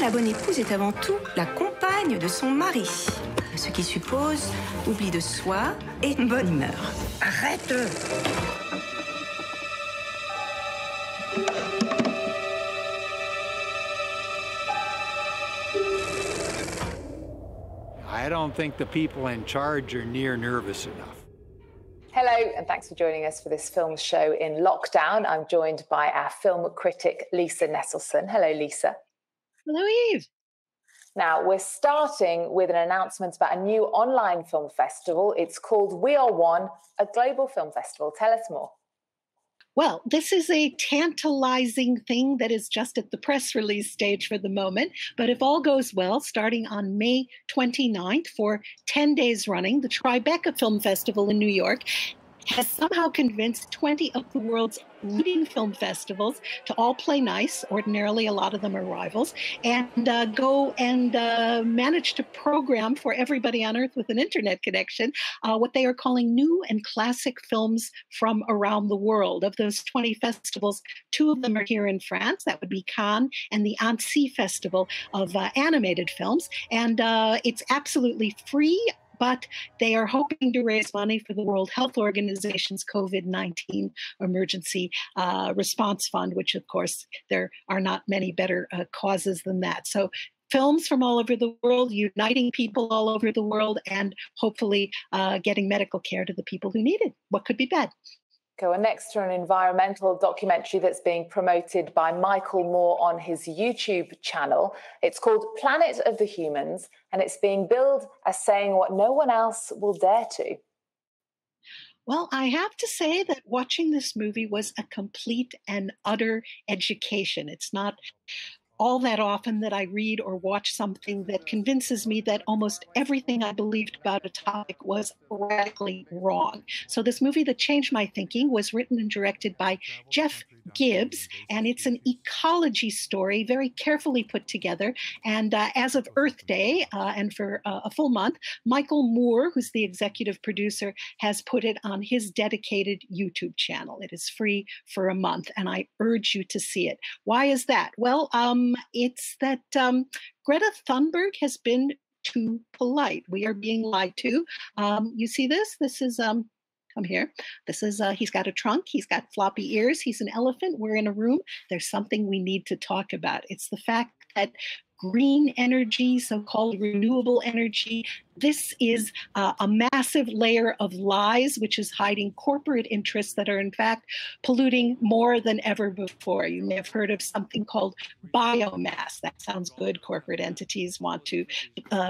La bonne épouse est avant tout la compagne de son mari, ce qui suppose oubli de soi et bonne humeur. Arrête! I don't think the people in charge are near nervous enough. Hello, and thanks for joining us for this film show in lockdown. I'm joined by our film critic, Lisa Nesselson. Hello, Lisa. Hello, Eve. Now, we're starting with an announcement about a new online film festival. It's called We Are One, a global film festival. Tell us more. Well, this is a tantalizing thing that is just at the press release stage for the moment. But if all goes well, starting on May 29th for 10 days running, the Tribeca Film Festival in New York has somehow convinced 20 of the world's leading film festivals to all play nice. Ordinarily, a lot of them are rivals, and go and manage to program for everybody on Earth with an internet connection what they are calling new and classic films from around the world. Of those 20 festivals, 2 of them are here in France. That would be Cannes and the Annecy Festival of animated films. And it's absolutely free, but they are hoping to raise money for the World Health Organization's COVID-19 emergency response fund, which, of course, there are not many better causes than that. So films from all over the world, uniting people all over the world, and hopefully getting medical care to the people who need it. What could be bad? We're next to an environmental documentary that's being promoted by Michael Moore on his YouTube channel. It's called Planet of the Humans, and it's being billed as saying what no one else will dare to. Well, I have to say that watching this movie was a complete and utter education. It's not all that often that I read or watch something that convinces me that almost everything I believed about a topic was radically wrong. So this movie that changed my thinking was written and directed by Jeff Gibbs, and it's an ecology story, very carefully put together. And as of Earth Day, and for a full month, Michael Moore, who's the executive producer, has put it on his dedicated YouTube channel. It is free for a month, and I urge you to see it. Why is that? Well, it's that Greta Thunberg has been too polite. We are being lied to. You see this? This is, come here. This is, he's got a trunk. He's got floppy ears. He's an elephant. We're in a room. There's something we need to talk about. It's the fact that green energy, so-called renewable energy, this is a massive layer of lies, which is hiding corporate interests that are, in fact, polluting more than ever before. You may have heard of something called biomass. That sounds good. Corporate entities want to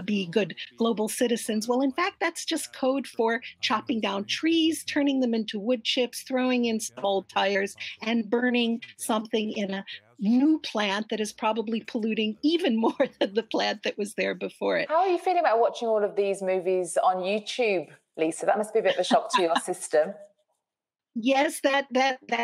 be good global citizens. Well, in fact, that's just code for chopping down trees, turning them into wood chips, throwing in some old tires, and burning something in a new plant that is probably polluting even more than the plant that was there before it. How are you feeling about watching all of these movies on YouTube, Lisa? That must be a bit of a shock to your system. Yes, that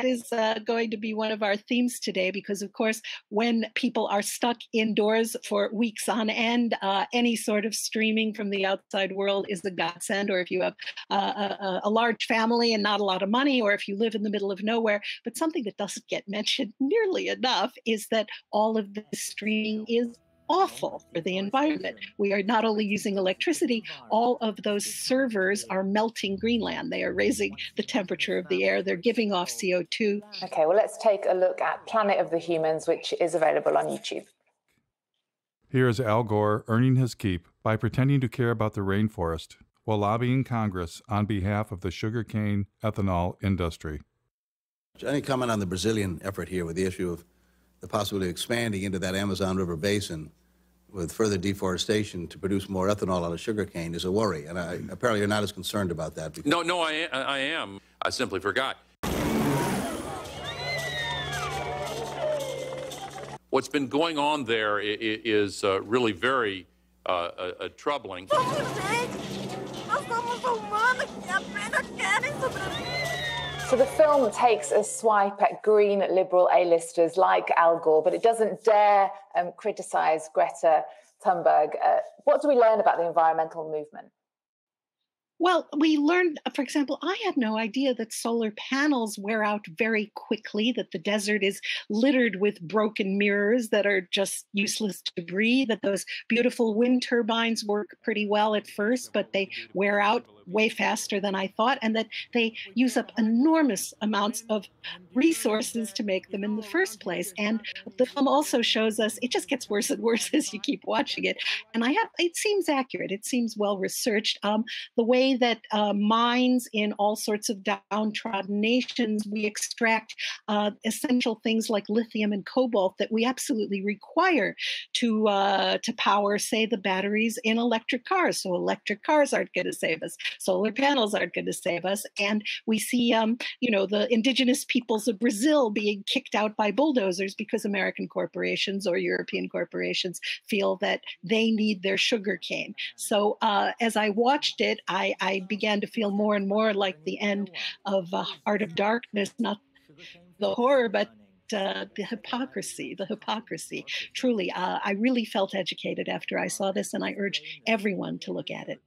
is going to be one of our themes today, because, of course, when people are stuck indoors for weeks on end, any sort of streaming from the outside world is a godsend. Or if you have a large family and not a lot of money, or if you live in the middle of nowhere. But something that doesn't get mentioned nearly enough is that all of this streaming is awful for the environment. We are not only using electricity, all of those servers are melting Greenland. They are raising the temperature of the air. They're giving off CO2. Okay, well, let's take a look at Planet of the Humans, which is available on YouTube. Here is Al Gore earning his keep by pretending to care about the rainforest while lobbying Congress on behalf of the sugarcane ethanol industry. Any comment on the Brazilian effort here with the issue of the possibility of expanding into that Amazon River basin with further deforestation to produce more ethanol out of sugarcane is a worry, and apparently you're not as concerned about that. No, I am. I simply forgot. What's been going on there is really very troubling. So the film takes a swipe at green liberal A-listers like Al Gore, but it doesn't dare criticise Greta Thunberg. What do we learn about the environmental movement? Well, we learned, for example, I had no idea that solar panels wear out very quickly, that the desert is littered with broken mirrors that are just useless debris, that those beautiful wind turbines work pretty well at first, but they wear out way faster than I thought, and that they use up enormous amounts of resources to make them in the first place. And the film also shows us it just gets worse and worse as you keep watching it. And it seems accurate, it seems well researched. The way that mines in all sorts of downtrodden nations, we extract essential things like lithium and cobalt that we absolutely require to power, say, the batteries in electric cars. So electric cars aren't going to save us. Solar panels aren't going to save us. And we see, the indigenous peoples of Brazil being kicked out by bulldozers because American corporations or European corporations feel that they need their sugar cane. So as I watched it, I began to feel more and more like the end of Heart of Darkness, not the horror, but the hypocrisy. Truly, I really felt educated after I saw this, and I urge everyone to look at it.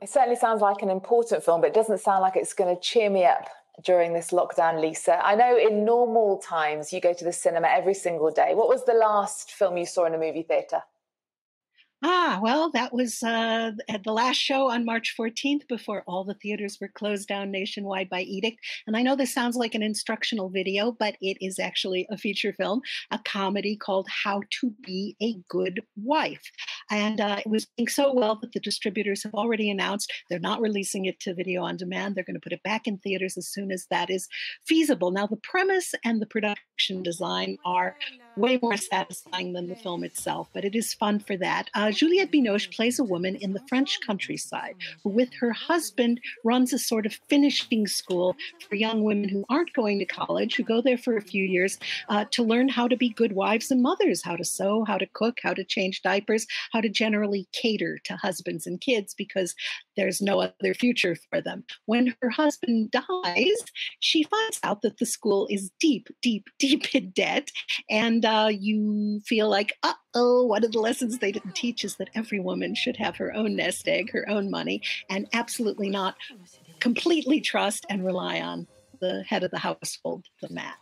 It certainly sounds like an important film, but it doesn't sound like it's going to cheer me up during this lockdown, Lisa. I know in normal times you go to the cinema every single day. What was the last film you saw in a movie theatre? Well, that was at the last show on March 14th before all the theaters were closed down nationwide by edict. And I know this sounds like an instructional video, but it is actually a feature film, a comedy called How to Be a Good Wife. And it was doing so well that the distributors have already announced they're not releasing it to video on demand. They're going to put it back in theaters as soon as that is feasible. Now, the premise and the production design are way more satisfying than the film itself, but it is fun for that. Juliette Binoche plays a woman in the French countryside who, with her husband, runs a sort of finishing school for young women who aren't going to college, who go there for a few years to learn how to be good wives and mothers, how to sew, how to cook, how to change diapers, how to generally cater to husbands and kids, because there's no other future for them. When her husband dies, she finds out that the school is deep, deep, deep in debt. And you feel like, one of the lessons they didn't teach is that every woman should have her own nest egg, her own money, and absolutely not completely trust and rely on the head of the household, the man.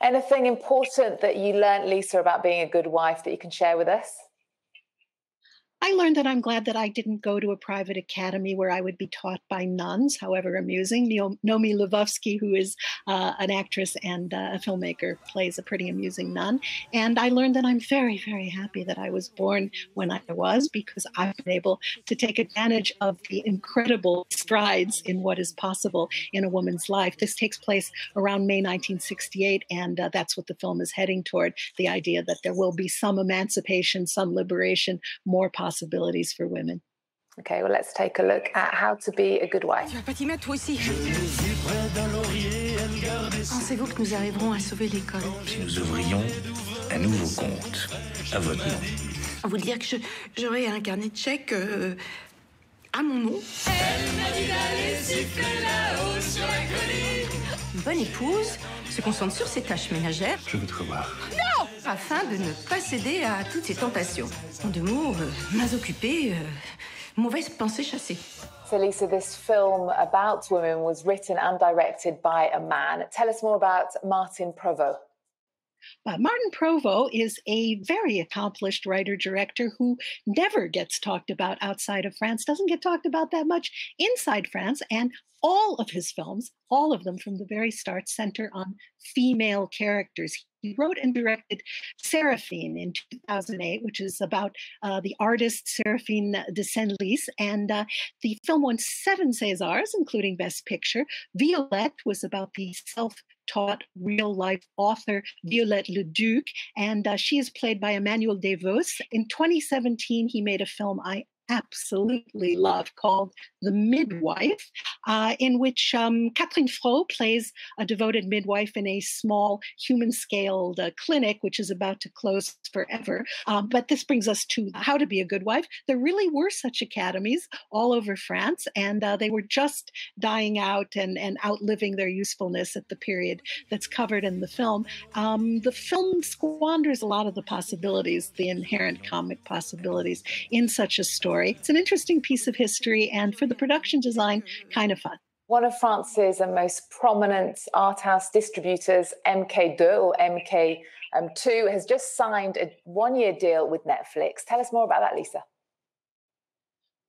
Anything important that you learned, Lisa, about being a good wife that you can share with us? I learned that I'm glad that I didn't go to a private academy where I would be taught by nuns, however amusing. Nomi Lvovsky, who is an actress and a filmmaker, plays a pretty amusing nun. And I learned that I'm very, very happy that I was born when I was, because I've been able to take advantage of the incredible strides in what is possible in a woman's life. This takes place around May 1968, and that's what the film is heading toward, the idea that there will be some emancipation, some liberation, more possibilities for women. Okay, well, let's take a look at How to Be a Good Wife. Pensez-vous que nous arriverons à sauver l'école? Si nous ouvrions un nouveau compte à votre nom. Vous dire que j'aurai un carnet de chèques à mon nom. Elle m'a dit d'aller siffler là-haut sur la colline. Une bonne épouse se concentre sur ses tâches ménagères. Je veux te revoir. Non! Afin de ne pas céder à toutes ses tentations. En deux mots, mains occupées, mauvaises pensées chassées. So, Lisa, this film about women was written and directed by a man. Tell us more about Martin Provost. Martin Provost is a very accomplished writer-director who never gets talked about outside of France, doesn't get talked about that much inside France, and all of his films, all of them from the very start, center on female characters. He wrote and directed Séraphine in 2008, which is about the artist Séraphine de Senlis. And the film won 7 Césars, including Best Picture. Violette was about the self-taught real-life author Violette Leduc, and she is played by Emmanuel Devos. In 2017, he made a film I absolutely love called The Midwife, in which Catherine Fro plays a devoted midwife in a small human-scaled clinic, which is about to close forever. But this brings us to How to Be a Good Wife. There really were such academies all over France, and they were just dying out and outliving their usefulness at the period that's covered in the film. The film squanders a lot of the possibilities, the inherent comic possibilities in such a story. story. It's an interesting piece of history, and for the production design, kind of fun. One of France's most prominent art house distributors, MK2 or MK2, has just signed a one-year deal with Netflix. Tell us more about that, Lisa.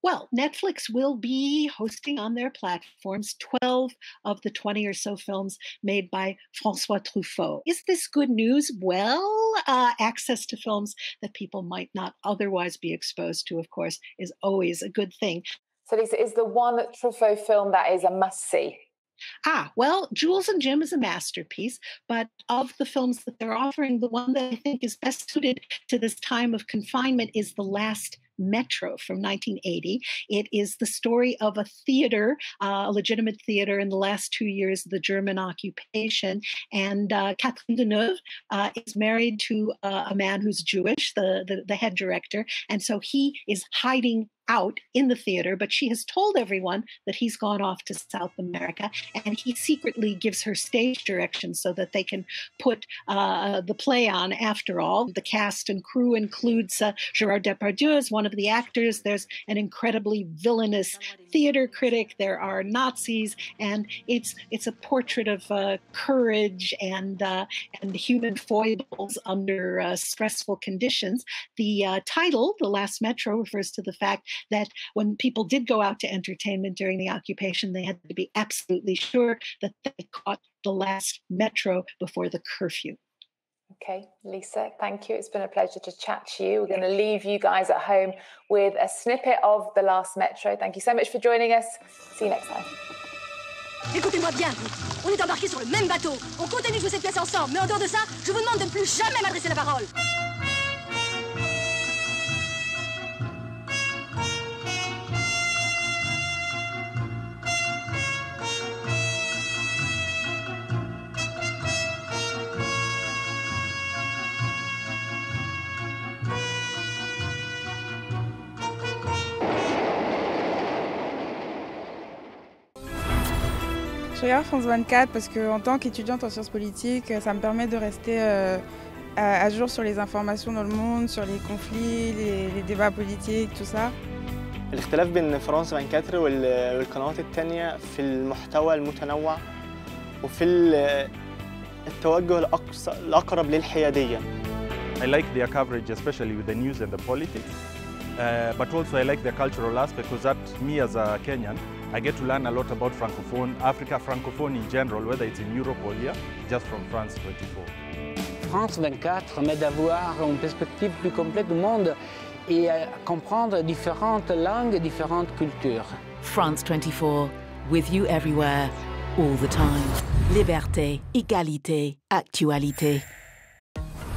Well, Netflix will be hosting on their platforms 12 of the 20 or so films made by François Truffaut. Is this good news? Well, access to films that people might not otherwise be exposed to, of course, is always a good thing. So, Lisa, is the one Truffaut film that is a must-see? Well, Jules and Jim is a masterpiece, but of the films that they're offering, the one that I think is best suited to this time of confinement is The Last Metro from 1980. It is the story of a theater, a legitimate theater in the last 2 years of the German occupation. And Catherine Deneuve is married to a man who's Jewish, the head director. And so he is hiding out in the theater, but she has told everyone that he's gone off to South America, and he secretly gives her stage direction so that they can put the play on after all. The cast and crew includes Gérard Depardieu as one of the actors. There's an incredibly villainous theater critic. There are Nazis, and it's a portrait of courage and human foibles under stressful conditions. The title, The Last Metro, refers to the fact that when people did go out to entertainment during the occupation, they had to be absolutely sure that they caught the last metro before the curfew. Okay, Lisa, thank you. It's been a pleasure to chat to you. We're going to leave you guys at home with a snippet of The Last Metro. Thank you so much for joining us. See you next time. Écoutez-moi bien, on est embarqués sur le même bateau. On continue de jouer cette pièce ensemble, mais en dehors de ça, je vous demande de ne plus jamais m'adresser la parole. Je regarde France 24 parce qu'en tant qu'étudiante en sciences politiques, ça me permet de rester à jour sur les informations dans le monde, sur les conflits, les débats politiques, tout ça. الاختلاف بين فرانس 24 والقنوات التانية في المحتوى المتنوع وفي التوجه الأقرب للحيادية. I like their coverage, especially with the news and the politics, but also I like the cultural aspect because that, me as a Kenyan, I get to learn a lot about Francophone, Africa, Francophone in general, whether it's in Europe or here, just from France 24. France 24 m'aide à voir une perspective plus complète du monde et à comprendre différentes langues et différentes cultures. France 24, with you everywhere, all the time. Liberté, égalité, actualité.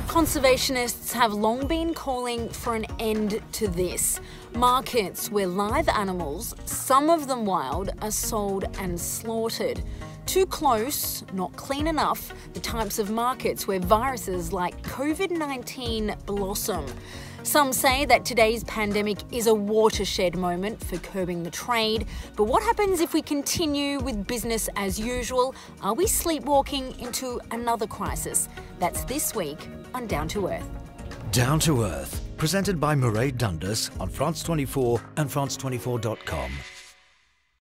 Conservationists have long been calling for an end to this. Markets where live animals, some of them wild, are sold and slaughtered. Too close, not clean enough, the types of markets where viruses like COVID-19 blossom. Some say that today's pandemic is a watershed moment for curbing the trade. But what happens if we continue with business as usual? Are we sleepwalking into another crisis? That's this week on Down to Earth. Down to Earth, presented by Mairead Dundas on France 24 and France24.com.